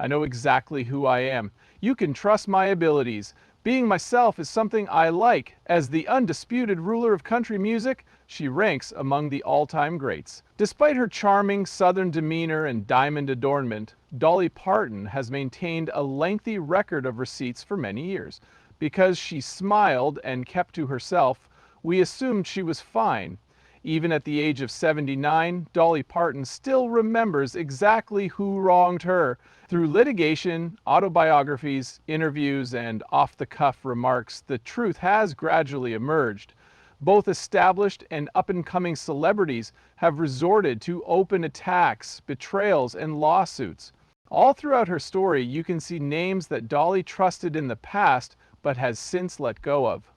I know exactly who I am. You can trust my abilities. Being myself is something I like. As the undisputed ruler of country music, she ranks among the all-time greats. Despite her charming Southern demeanor and diamond adornment, Dolly Parton has maintained a lengthy record of receipts for many years. Because she smiled and kept to herself, we assumed she was fine. Even at the age of 79, Dolly Parton still remembers exactly who wronged her. Through litigation, autobiographies, interviews, and off-the-cuff remarks, the truth has gradually emerged. Both established and up-and-coming celebrities have resorted to open attacks, betrayals, and lawsuits. All throughout her story, you can see names that Dolly trusted in the past but has since let go of.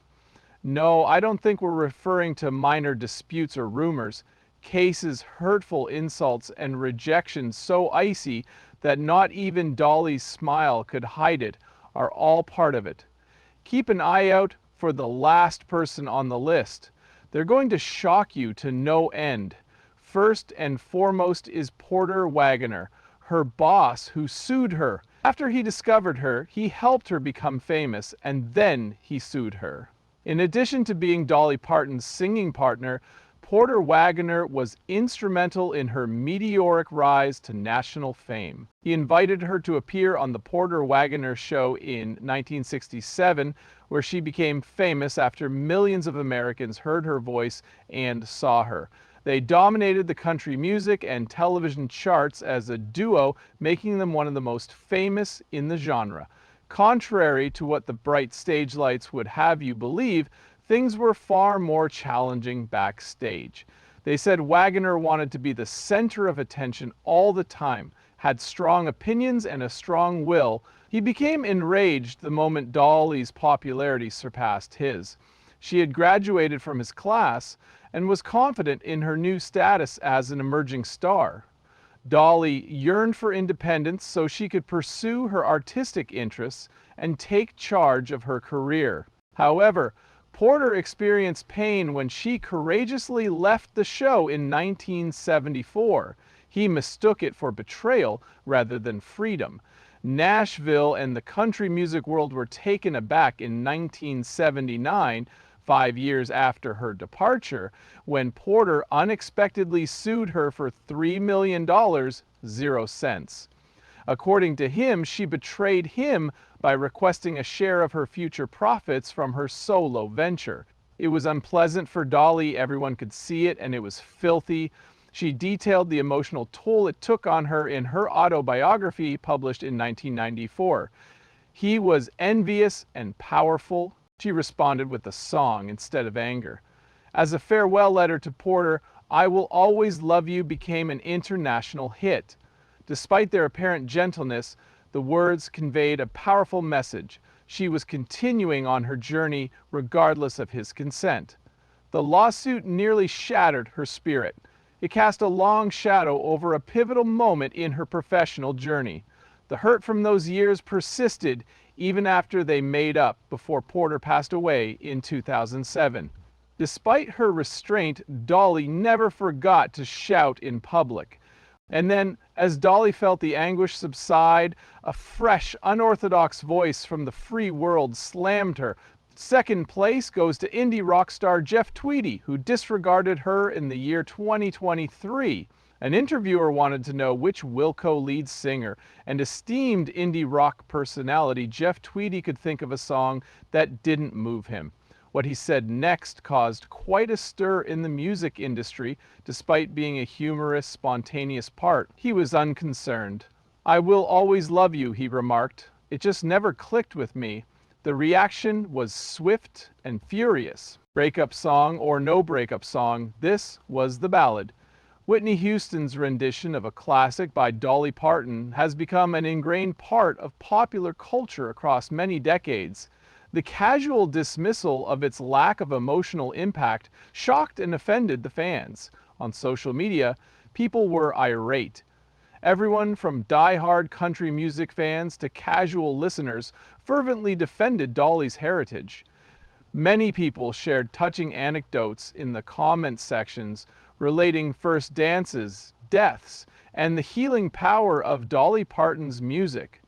No, I don't think we're referring to minor disputes or rumors. Cases, hurtful insults, and rejection so icy that not even Dolly's smile could hide it are all part of it. Keep an eye out for the last person on the list. They're going to shock you to no end. First and foremost is Porter Wagoner, her boss who sued her. After he discovered her, he helped her become famous, and then he sued her. In addition to being Dolly Parton's singing partner, Porter Wagoner was instrumental in her meteoric rise to national fame. He invited her to appear on the Porter Wagoner Show in 1967, where she became famous after millions of Americans heard her voice and saw her. They dominated the country music and television charts as a duo, making them one of the most famous in the genre. Contrary to what the bright stage lights would have you believe, things were far more challenging backstage. They said Wagoner wanted to be the center of attention all the time, had strong opinions and a strong will. He became enraged the moment Dolly's popularity surpassed his. She had graduated from his class and was confident in her new status as an emerging star. Dolly yearned for independence so she could pursue her artistic interests and take charge of her career. However, Porter experienced pain when she courageously left the show in 1974. He mistook it for betrayal rather than freedom. Nashville and the country music world were taken aback in 1979, 5 years after her departure, when Porter unexpectedly sued her for $3 million, 0 cents. According to him, she betrayed him by requesting a share of her future profits from her solo venture. It was unpleasant for Dolly, everyone could see it, and it was filthy. She detailed the emotional toll it took on her in her autobiography published in 1994. He was envious and powerful. She responded with a song instead of anger. As a farewell letter to Porter, "I Will Always Love You" became an international hit. Despite their apparent gentleness, the words conveyed a powerful message. She was continuing on her journey regardless of his consent. The lawsuit nearly shattered her spirit. It cast a long shadow over a pivotal moment in her professional journey. The hurt from those years persisted even after they made up before Porter passed away in 2007. Despite her restraint, Dolly never forgot to shout in public. And then, as Dolly felt the anguish subside, a fresh, unorthodox voice from the free world slammed her. Second place goes to indie rock star Jeff Tweedy, who disregarded her in the year 2023. An interviewer wanted to know which Wilco lead singer and esteemed indie rock personality Jeff Tweedy could think of a song that didn't move him. What he said next caused quite a stir in the music industry, despite being a humorous, spontaneous part. He was unconcerned. "I will always love you," he remarked. "It just never clicked with me." The reaction was swift and furious. Breakup song or no breakup song, this was the ballad. Whitney Houston's rendition of a classic by Dolly Parton has become an ingrained part of popular culture across many decades. The casual dismissal of its lack of emotional impact shocked and offended the fans. On social media, people were irate. Everyone from die-hard country music fans to casual listeners fervently defended Dolly's heritage. Many people shared touching anecdotes in the comment sections relating first dances, deaths, and the healing power of Dolly Parton's music.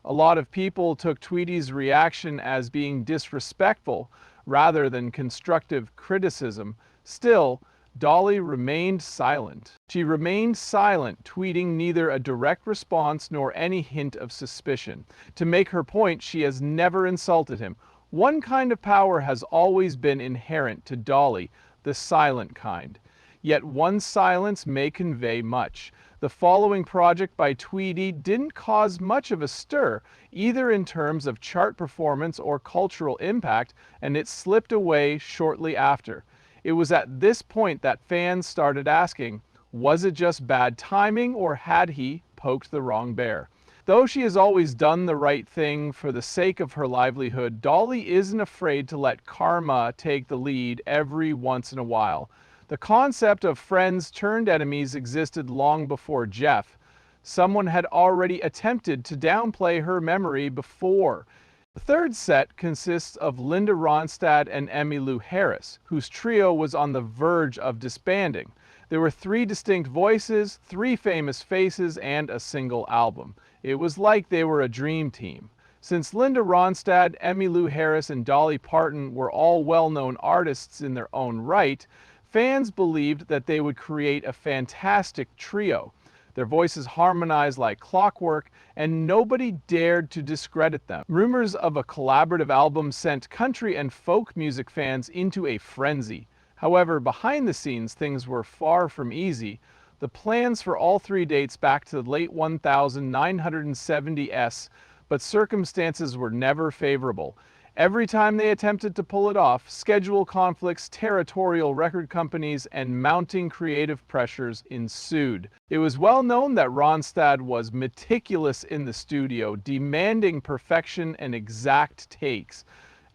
A lot of people took Tweedy's reaction as being disrespectful rather than constructive criticism. Still, Dolly remained silent. She remained silent, tweeting neither a direct response nor any hint of suspicion. To make her point, she has never insulted him. One kind of power has always been inherent to Dolly, the silent kind. Yet one silence may convey much. The following project by Tweedy didn't cause much of a stir, either in terms of chart performance or cultural impact, and it slipped away shortly after. It was at this point that fans started asking, was it just bad timing or had he poked the wrong bear? Though she has always done the right thing for the sake of her livelihood, Dolly isn't afraid to let karma take the lead every once in a while. The concept of friends turned enemies existed long before Jeff. Someone had already attempted to downplay her memory before. The third set consists of Linda Ronstadt and Emmylou Harris, whose trio was on the verge of disbanding. There were 3 distinct voices, 3 famous faces, and a single album. It was like they were a dream team. Since Linda Ronstadt, Emmylou Harris, and Dolly Parton were all well-known artists in their own right, fans believed that they would create a fantastic trio. Their voices harmonized like clockwork, and nobody dared to discredit them. Rumors of a collaborative album sent country and folk music fans into a frenzy. However, behind the scenes, things were far from easy. The plans for all 3 dates back to the late 1970s, but circumstances were never favorable. Every time they attempted to pull it off, schedule conflicts, territorial record companies, and mounting creative pressures ensued. It was well known that Ronstadt was meticulous in the studio, demanding perfection and exact takes.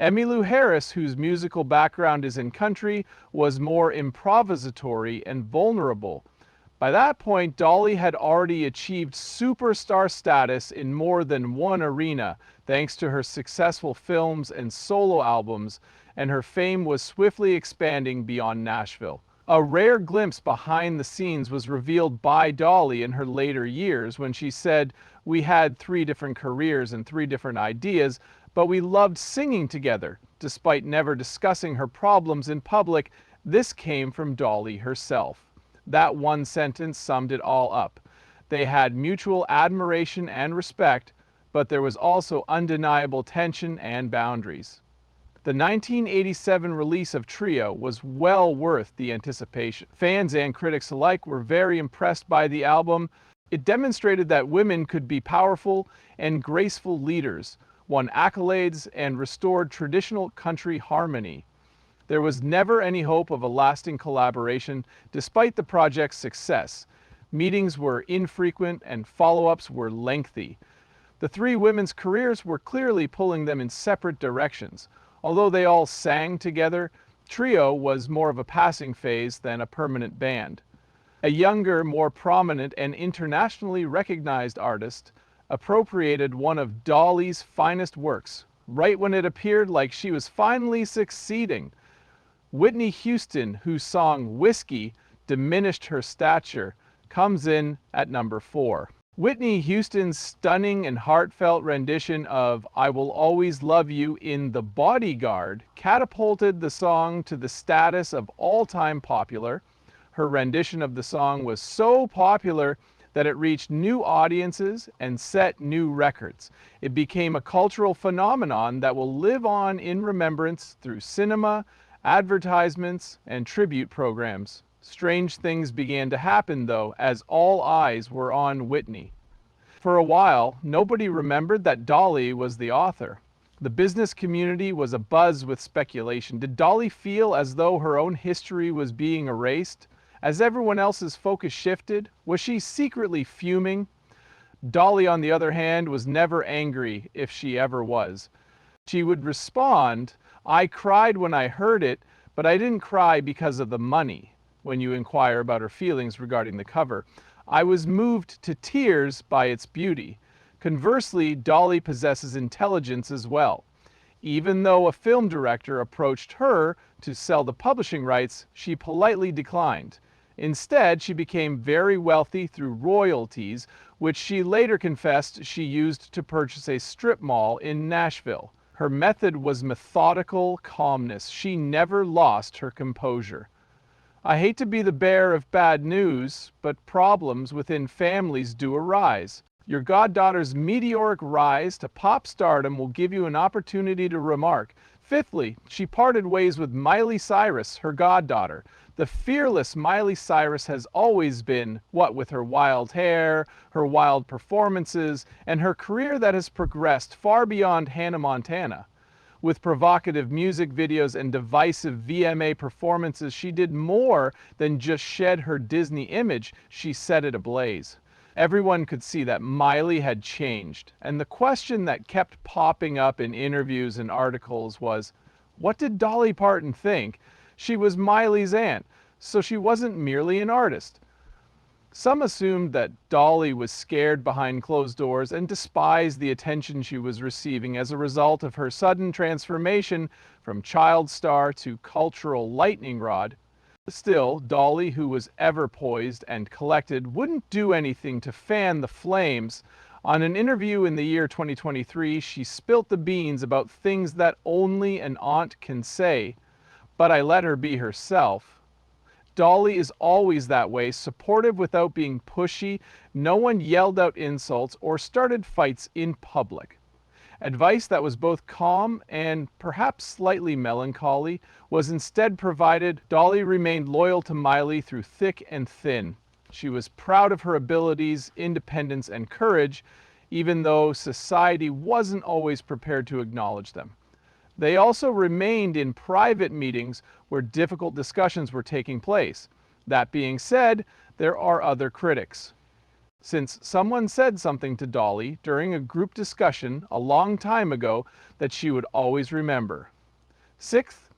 Emmylou Harris, whose musical background is in country, was more improvisatory and vulnerable. By that point, Dolly had already achieved superstar status in more than one arena, thanks to her successful films and solo albums, and her fame was swiftly expanding beyond Nashville. A rare glimpse behind the scenes was revealed by Dolly in her later years when she said, "We had 3 different careers and 3 different ideas, but we loved singing together." Despite never discussing her problems in public, this came from Dolly herself. That one sentence summed it all up. They had mutual admiration and respect, but there was also undeniable tension and boundaries. The 1987 release of Trio was well worth the anticipation. Fans and critics alike were very impressed by the album. It demonstrated that women could be powerful and graceful leaders, won accolades, and restored traditional country harmony. There was never any hope of a lasting collaboration, despite the project's success. Meetings were infrequent and follow-ups were lengthy. The 3 women's careers were clearly pulling them in separate directions. Although they all sang together, Trio was more of a passing phase than a permanent band. A younger, more prominent, and internationally recognized artist appropriated one of Dolly's finest works, right when it appeared like she was finally succeeding. Whitney Houston, whose song Whiskey diminished her stature, comes in at number 4. Whitney Houston's stunning and heartfelt rendition of "I Will Always Love You" in The Bodyguard catapulted the song to the status of all-time popular. Her rendition of the song was so popular that it reached new audiences and set new records. It became a cultural phenomenon that will live on in remembrance through cinema, advertisements, and tribute programs. Strange things began to happen, though, as all eyes were on Whitney. For a while, nobody remembered that Dolly was the author. The business community was abuzz with speculation. Did Dolly feel as though her own history was being erased? As everyone else's focus shifted, was she secretly fuming? Dolly, on the other hand, was never angry, if she ever was. She would respond, "I cried when I heard it, but I didn't cry because of the money," when you inquire about her feelings regarding the cover. "I was moved to tears by its beauty." Conversely, Dolly possesses intelligence as well. Even though a film director approached her to sell the publishing rights, she politely declined. Instead, she became very wealthy through royalties, which she later confessed she used to purchase a strip mall in Nashville. Her method was methodical calmness. She never lost her composure. I hate to be the bearer of bad news, but problems within families do arise. Your goddaughter's meteoric rise to pop stardom will give you an opportunity to remark. Fifthly, she parted ways with Miley Cyrus, her goddaughter. The fearless Miley Cyrus has always been, what with her wild hair, her wild performances, and her career that has progressed far beyond Hannah Montana. With provocative music videos and divisive VMA performances, she did more than just shed her Disney image, she set it ablaze. Everyone could see that Miley had changed, and the question that kept popping up in interviews and articles was, what did Dolly Parton think? She was Miley's aunt, so she wasn't merely an artist. Some assumed that Dolly was scared behind closed doors and despised the attention she was receiving as a result of her sudden transformation from child star to cultural lightning rod. Still, Dolly, who was ever poised and collected, wouldn't do anything to fan the flames. On an interview in the year 2023, she spilt the beans about things that only an aunt can say. But I let her be herself. Dolly is always that way, supportive without being pushy. No one yelled out insults or started fights in public. Advice that was both calm and perhaps slightly melancholy was instead provided. Dolly remained loyal to Miley through thick and thin. She was proud of her abilities, independence, and courage, even though society wasn't always prepared to acknowledge them. They also remained in private meetings where difficult discussions were taking place. That being said, there are other critics. Since someone said something to Dolly during a group discussion a long time ago that she would always remember. Sixth,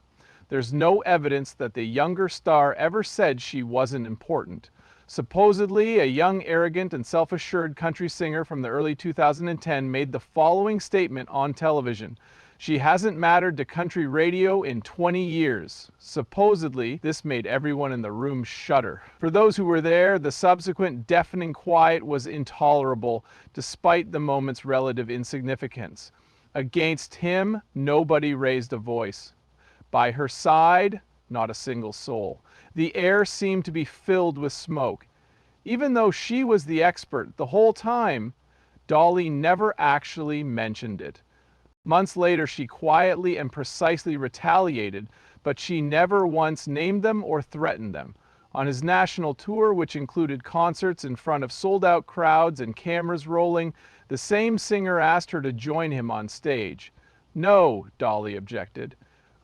there's no evidence that the younger star ever said she wasn't important. Supposedly, a young, arrogant, and self-assured country singer from the early 2010 made the following statement on television. She hasn't mattered to country radio in 20 years. Supposedly, this made everyone in the room shudder. For those who were there, the subsequent deafening quiet was intolerable, despite the moment's relative insignificance. Against him, nobody raised a voice. By her side, not a single soul. The air seemed to be filled with smoke. Even though she was the expert the whole time, Dolly never actually mentioned it. Months later, she quietly and precisely retaliated, but she never once named them or threatened them. On his national tour, which included concerts in front of sold-out crowds and cameras rolling, the same singer asked her to join him on stage. No, Dolly objected.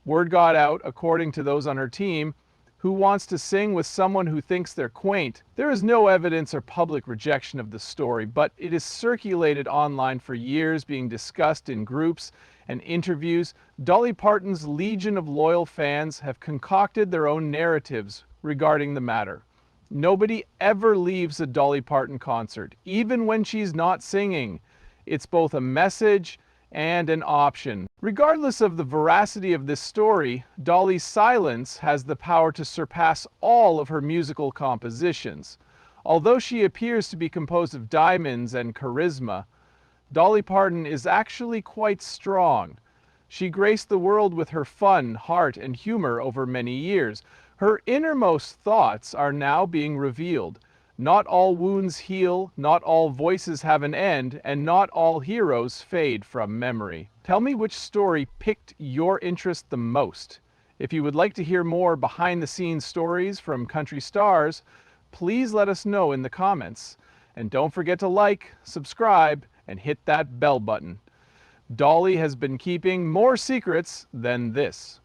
Word got out, according to those on her team, who wants to sing with someone who thinks they're quaint? There is no evidence or public rejection of the story, but it is circulated online for years, being discussed in groups and interviews. Dolly Parton's legion of loyal fans have concocted their own narratives regarding the matter. Nobody ever leaves a Dolly Parton concert, even when she's not singing. It's both a message and an option. Regardless of the veracity of this story, Dolly's silence has the power to surpass all of her musical compositions. Although she appears to be composed of diamonds and charisma, Dolly Parton is actually quite strong. She graced the world with her fun, heart, and humor over many years. Her innermost thoughts are now being revealed. Not all wounds heal, not all voices have an end, and not all heroes fade from memory. Tell me which story piqued your interest the most. If you would like to hear more behind-the-scenes stories from country stars, please let us know in the comments. And don't forget to like, subscribe, and hit that bell button. Dolly has been keeping more secrets than this.